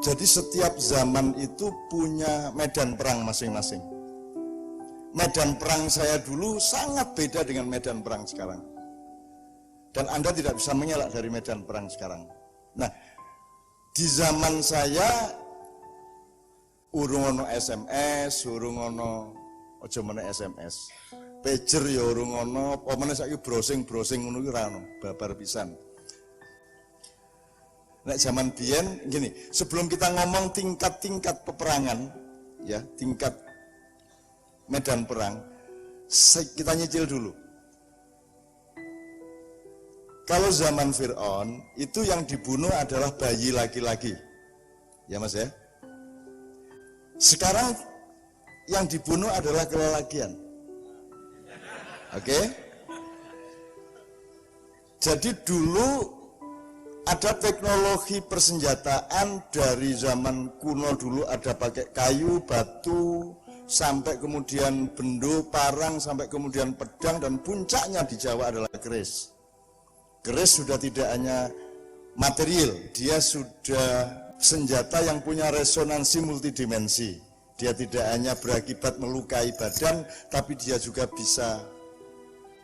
Jadi setiap zaman itu punya medan perang masing-masing. Medan perang saya dulu sangat beda dengan medan perang sekarang. Dan Anda tidak bisa mengelak dari medan perang sekarang. Nah, di zaman saya urung ono SMS, urung ono aja meneh SMS. Pager ya urung ono, apa meneh saiki browsing ngono ki ora ono, babar pisan. Nek zaman biyen gini, sebelum kita ngomong tingkat-tingkat peperangan, ya, tingkat medan perang, kita nyicil dulu. Kalau zaman Fir'aun, itu yang dibunuh adalah bayi laki-laki. Ya Mas ya. Sekarang yang dibunuh adalah kelelakian. Oke? Jadi dulu ada teknologi persenjataan dari zaman kuno dulu, ada pakai kayu, batu, sampai kemudian bendo, parang, sampai kemudian pedang, dan puncaknya di Jawa adalah keris. Keris sudah tidak hanya material, dia sudah senjata yang punya resonansi multidimensi. Dia tidak hanya berakibat melukai badan, tapi dia juga bisa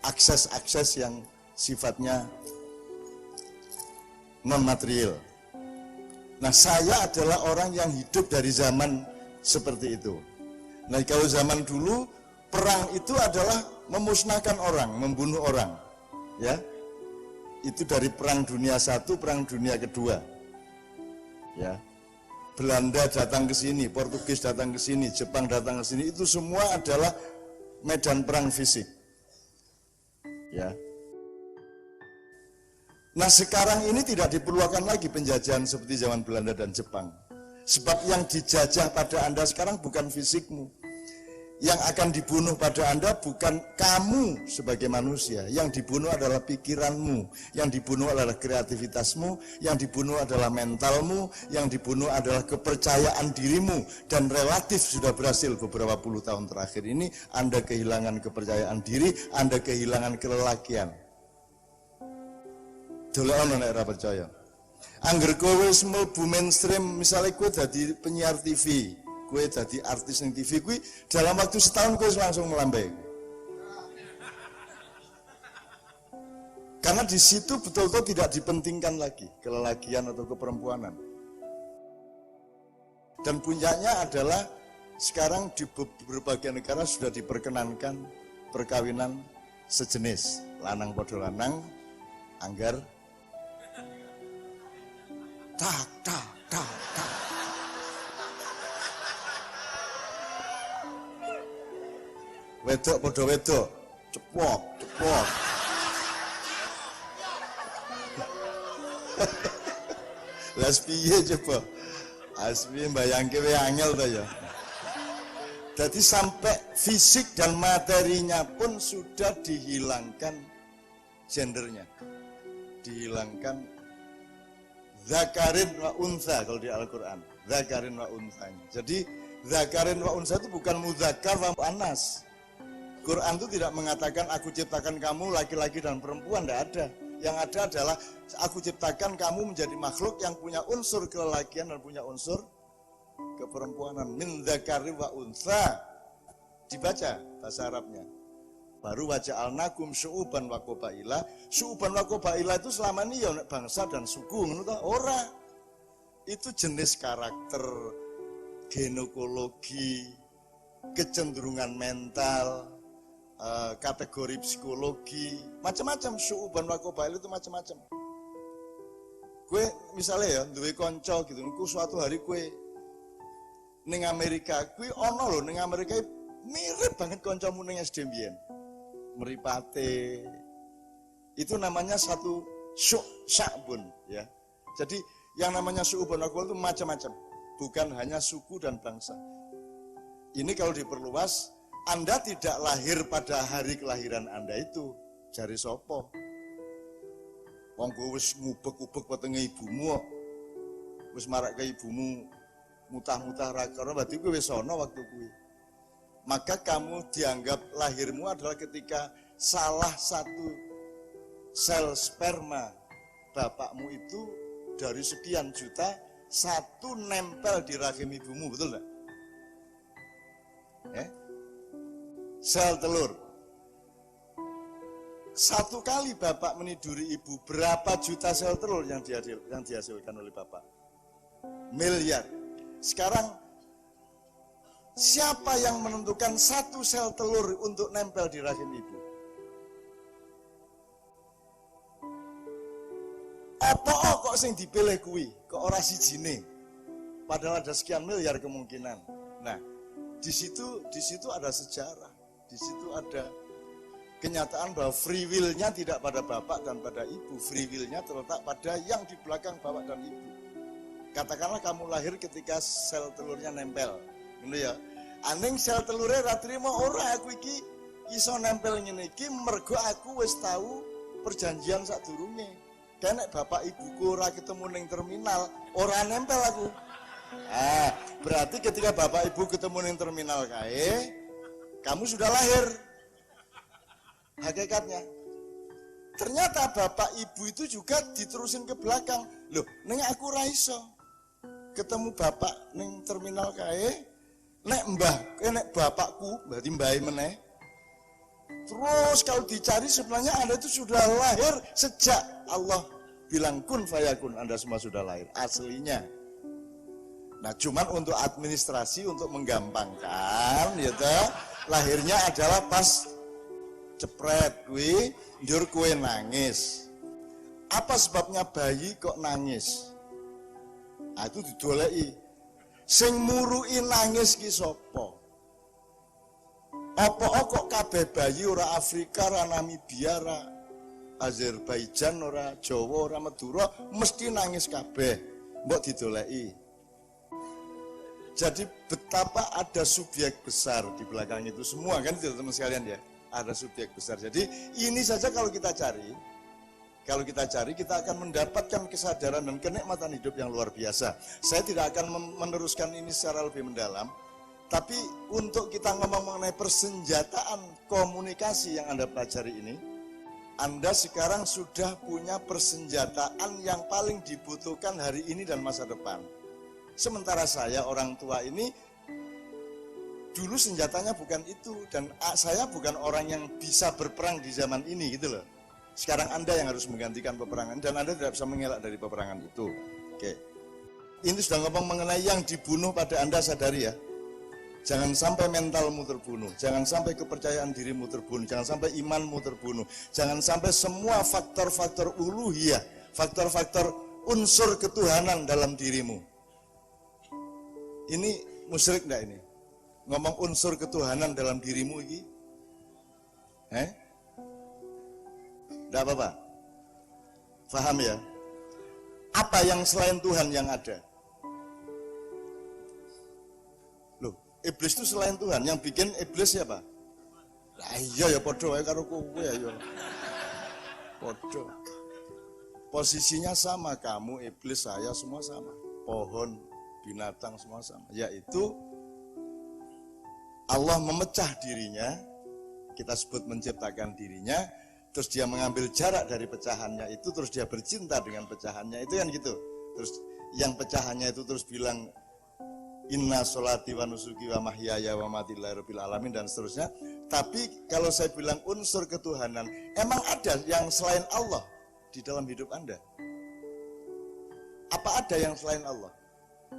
akses-akses yang sifatnya non-material. Nah, saya adalah orang yang hidup dari zaman seperti itu. Nah, kalau zaman dulu, perang itu adalah memusnahkan orang, membunuh orang. Ya, itu dari perang dunia I, perang dunia kedua. Ya, Belanda datang ke sini, Portugis datang ke sini, Jepang datang ke sini, itu semua adalah medan perang fisik. Ya. Nah, sekarang ini tidak diperlukan lagi penjajahan seperti zaman Belanda dan Jepang. Sebab yang dijajah pada Anda sekarang bukan fisikmu. Yang akan dibunuh pada Anda bukan kamu sebagai manusia. Yang dibunuh adalah pikiranmu. Yang dibunuh adalah kreativitasmu. Yang dibunuh adalah mentalmu. Yang dibunuh adalah kepercayaan dirimu. Dan relatif sudah berhasil beberapa puluh tahun terakhir ini. Anda kehilangan kepercayaan diri. Anda kehilangan kelelakian. Dolekan nek ora percaya. Angger kowe wis mlebu mainstream, misalnya kowe dadi penyiar TV, kowe dadi artis ning TV, kowe dalam waktu setahun kowe langsung melambai. Karena di situ betul-betul tidak dipentingkan lagi kelelakian atau keperempuanan. Dan puncaknya adalah sekarang di berbagai negara sudah diperkenankan perkawinan sejenis, lanang padha lanang, anggar tak. Wedok padha wedok, cepok. Lah piye coba? Asli mbayangke wae angel ta ya. Jadi sampai fisik dan materinya pun sudah dihilangkan gendernya. Dihilangkan zakarin wa unsa kalau di Al-Quran. Zakarin wa unsanya. Jadi zakarin wa unsa itu bukan muzakkar wa muannas. Quran itu tidak mengatakan aku ciptakan kamu laki-laki dan perempuan, tidak ada. Yang ada adalah aku ciptakan kamu menjadi makhluk yang punya unsur kelelakian dan punya unsur keperempuanan. Min zakarin wa unsa. Dibaca bahasa Arabnya. Baru waja'alnakum syu'uban wa qabaila. Syu'uban wa qabaila itu selama ini ya bangsa dan suku, ngono ta? Ora. Itu jenis karakter, genokologi, kecenderungan mental, kategori psikologi, macam-macam. Syu'uban wa qabaila itu macam-macam. Kue misalnya ya, duwe kanca gitu, niku suatu hari kue ning Amerika, kue ono lho ning Amerika mirip banget kancamu ning SD mbiyen. Meripate, itu namanya satu sya'bun ya. Jadi yang namanya syu'bun itu macam-macam, bukan hanya suku dan bangsa. Ini kalau diperluas, Anda tidak lahir pada hari kelahiran Anda itu jari sopo. Wong kowe wis ngubek-ubek wetenge ibumu, wis marak ke ibumu mutah-mutah ra karo berarti kowe wis ana waktu kuwi. Maka kamu dianggap lahirmu adalah ketika salah satu sel sperma bapakmu itu dari sekian juta satu nempel di rahim ibumu, betul enggak? Sel telur. Satu kali bapak meniduri ibu, berapa juta sel telur yang dihasilkan oleh bapak? Miliar. Sekarang siapa yang menentukan satu sel telur untuk nempel di rahim ibu? Apa kok sing dipilih kuwi? Kok ora sijine? Padahal ada sekian miliar kemungkinan. Nah, di situ ada sejarah. Di situ ada kenyataan bahwa free will-nya tidak pada bapak dan pada ibu. Free will-nya terletak pada yang di belakang bapak dan ibu. Katakanlah kamu lahir ketika sel telurnya nempel. Gitu ya. Aning sel telurnya ra trimo ora aku iki iso nempel ngene iki mergo aku wis tahu perjanjian sadurunge. Nek bapak ibuku ora ketemu ning terminal, ora nempel aku. Berarti ketika bapak ibu ketemu ning terminal kae, kamu sudah lahir. Hakikatnya. Ternyata bapak ibu itu juga diterusin ke belakang. Loh, ning aku ora iso ketemu bapak ning terminal kae, nek bapakku, berarti mbahe meneh. Terus kalau dicari sebenarnya Anda itu sudah lahir sejak Allah bilang kun fayakun, Anda semua sudah lahir aslinya. Nah, cuman untuk administrasi, untuk menggampangkan gitu, lahirnya adalah pas cepret kuwi njur kue nangis. Apa sebabnya bayi kok nangis? Itu didoleki. Sing murui nangis ki sapa? Apa kok kabeh bayi ora Afrika, ora Namibia, ora Azerbaijan, ora Jawa, ora Madura mesti nangis kabeh. Mbok didoleki. Jadi betapa ada subjek besar di belakang itu semua kan itu teman sekalian ya. Ada subjek besar. Jadi ini saja kalau kita cari kita akan mendapatkan kesadaran dan kenikmatan hidup yang luar biasa. Saya tidak akan meneruskan ini secara lebih mendalam. Tapi untuk kita ngomong mengenai persenjataan komunikasi yang Anda pelajari ini, Anda sekarang sudah punya persenjataan yang paling dibutuhkan hari ini dan masa depan. Sementara saya orang tua ini, dulu senjatanya bukan itu. Dan saya bukan orang yang bisa berperang di zaman ini gitu loh. Sekarang Anda yang harus menggantikan peperangan dan Anda tidak bisa mengelak dari peperangan itu. Oke. Ini sudah ngomong mengenai yang dibunuh pada Anda, sadari ya. Jangan sampai mentalmu terbunuh, jangan sampai kepercayaan dirimu terbunuh, jangan sampai imanmu terbunuh, jangan sampai semua faktor-faktor uluhiyah, faktor-faktor unsur ketuhanan dalam dirimu. Ini musyrik enggak ini? Ngomong unsur ketuhanan dalam dirimu ini? Enggak apa-apa? Faham ya? Apa yang selain Tuhan yang ada? Iblis itu selain Tuhan, yang bikin iblis siapa? Lah iya ya podo wae karo kowe ya. Podo. Posisinya sama, kamu, iblis, saya semua sama. Pohon, binatang semua sama. Yaitu Allah memecah dirinya, kita sebut menciptakan dirinya, terus dia mengambil jarak dari pecahannya itu, terus dia bercinta dengan pecahannya itu kan gitu. Terus yang pecahannya itu terus bilang inna sholati wa nusuki wa mahyaya wa mati lillahi rabbil alamin dan seterusnya. Tapi kalau saya bilang unsur ketuhanan, emang ada yang selain Allah di dalam hidup Anda? Apa ada yang selain Allah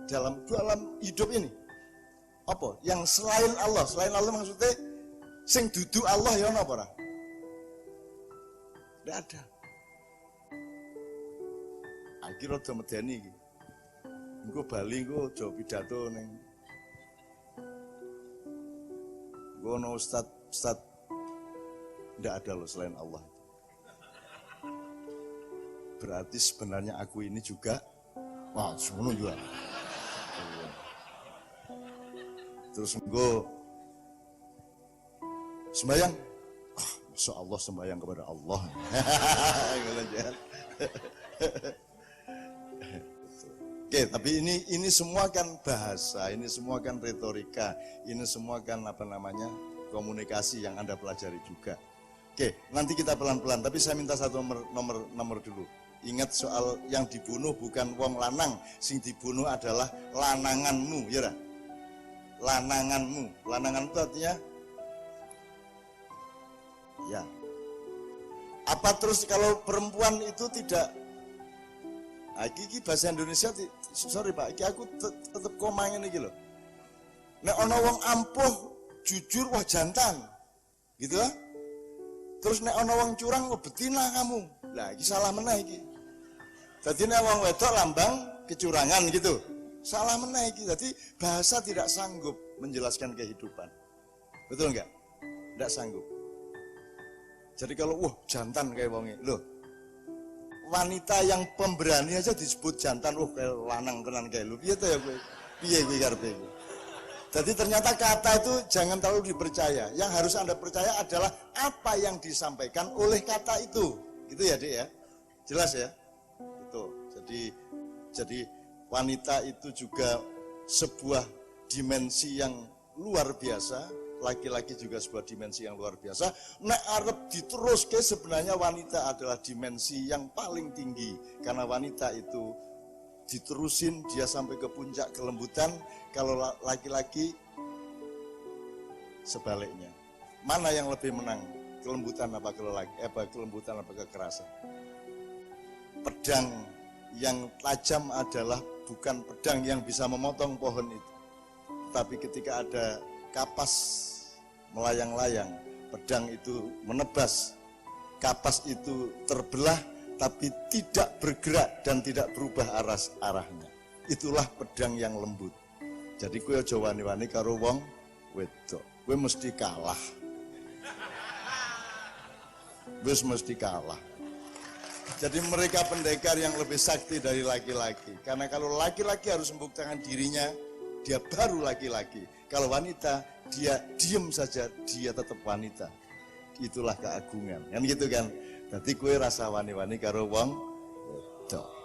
dalam hidup ini? Apa? Yang selain Allah? Selain Allah maksudnya sing dudu Allah ya apa ora? Tidak ada. Akhirnya rada medeni iki. Engko Bali engko aja pidato ning ngono ustaz tidak ada loh selain Allah. Berarti sebenarnya aku ini juga semono juga. Terus engko sembahyang, masya Allah sembahyang kepada Allah. Oke, tapi ini semua kan bahasa, ini semua kan retorika, ini semua kan komunikasi yang Anda pelajari juga. Oke, nanti kita pelan-pelan, tapi saya minta satu nomor dulu. Ingat soal yang dibunuh bukan wong lanang, sing dibunuh adalah lananganmu, ya. Lananganmu. Lanangan itu artinya ya. Apa terus kalau perempuan itu tidak? Nah, iki bahasa Indonesia, sorry Pak, iki aku tetep komangin iki lho. Nek ana wong ampuh, jujur, wah jantan. Gitu lah. Terus nek ana wong curang, wah betina kamu. Lah iki salah meneh iki. Dadi nek wong wedok lambang kecurangan gitu. Salah meneh iki. Dadi bahasa tidak sanggup menjelaskan kehidupan. Betul enggak? Enggak sanggup. Jadi kalau wah jantan kayak wonge. Loh. Wanita yang pemberani aja disebut jantan, wah kayak lanang tenan kayak lu. Piye to ya kowe? Piye kowe karepe kowe? Jadi ternyata kata itu jangan terlalu dipercaya. Yang harus Anda percaya adalah apa yang disampaikan oleh kata itu. Gitu ya, Dik ya. Jelas ya? Itu. Jadi wanita itu juga sebuah dimensi yang luar biasa, laki-laki juga sebuah dimensi yang luar biasa. Nek arep diteruske sebenarnya wanita adalah dimensi yang paling tinggi, karena wanita itu diterusin dia sampai ke puncak kelembutan. Kalau laki-laki sebaliknya. Mana yang lebih menang? Kelembutan apa kelembutan apa kekerasan? Pedang yang tajam adalah bukan pedang yang bisa memotong pohon itu. Tapi ketika ada kapas melayang-layang, pedang itu menebas, kapas itu terbelah tapi tidak bergerak dan tidak berubah arahnya. Itulah pedang yang lembut. Jadi kowe aja wani-wani karo wong wedok. Kowe mesti kalah. Wis mesti kalah. Jadi mereka pendekar yang lebih sakti dari laki-laki. Karena kalau laki-laki harus membuktikan dirinya, dia baru laki-laki. Kalau wanita, dia diem saja, dia tetap wanita. Itulah keagungan. Kan gitu kan. Jadi kue rasa wani-wani karo wong wedok.